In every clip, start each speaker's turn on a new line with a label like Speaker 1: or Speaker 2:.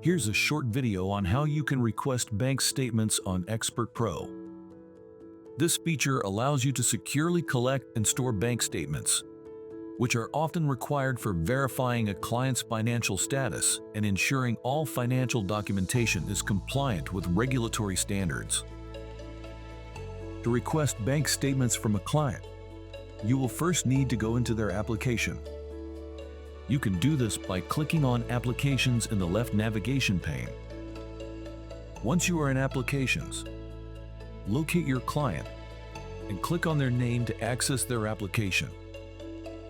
Speaker 1: Here's a short video on how you can request bank statements on Expert Pro. This feature allows you to securely collect and store bank statements, which are often required for verifying a client's financial status and ensuring all financial documentation is compliant with regulatory standards. To request bank statements from a client, you will first need to go into their application. You can do this by clicking on Applications in the left navigation pane. Once you are in Applications, locate your client and click on their name to access their application.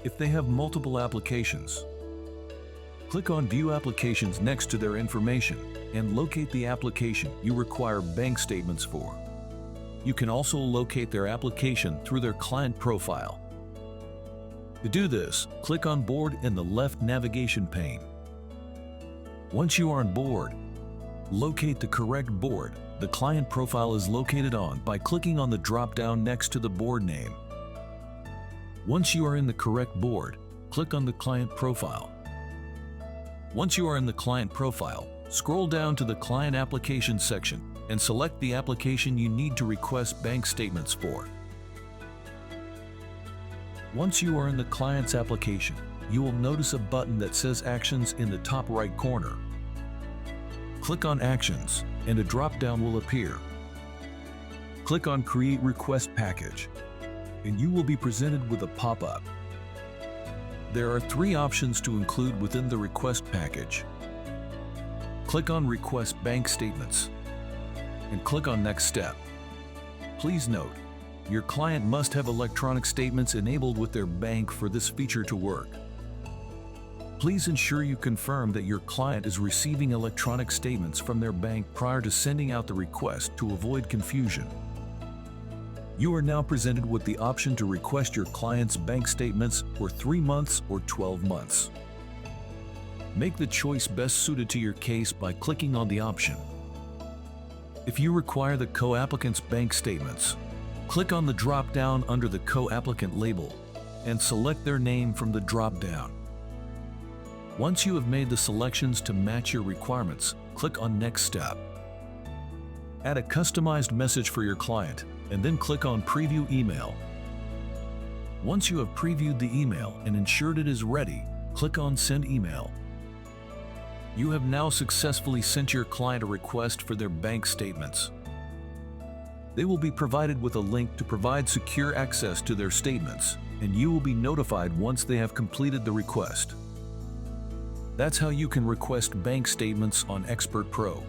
Speaker 1: If they have multiple applications, click on View Applications next to their information and locate the application you require bank statements for. You can also locate their application through their client profile. To do this, click on Board in the left navigation pane. Once you are on board, locate the correct board the client profile is located on by clicking on the drop-down next to the board name. Once you are in the correct board, click on the client profile. Once you are in the client profile, scroll down to the Client Applications section and select the application you need to request bank statements for. Once you are in the client's application, you will notice a button that says Actions in the top right corner. Click on Actions and a drop-down will appear. Click on Create Request Package and you will be presented with a pop-up. There are 3 options to include within the request package. Click on Request Bank Statements and click on Next Step. Please note, your client must have electronic statements enabled with their bank for this feature to work. Please ensure you confirm that your client is receiving electronic statements from their bank prior to sending out the request to avoid confusion. You are now presented with the option to request your client's bank statements for 3 months or 12 months. Make the choice best suited to your case by clicking on the option. If you require the co-applicant's bank statements, click on the drop-down under the co-applicant label and select their name from the drop-down. Once you have made the selections to match your requirements, click on Next Step. Add a customized message for your client and then click on Preview Email. Once you have previewed the email and ensured it is ready, click on Send Email. You have now successfully sent your client a request for their bank statements. They will be provided with a link to provide secure access to their statements, and you will be notified once they have completed the request. That's how you can request bank statements on Expert Pro.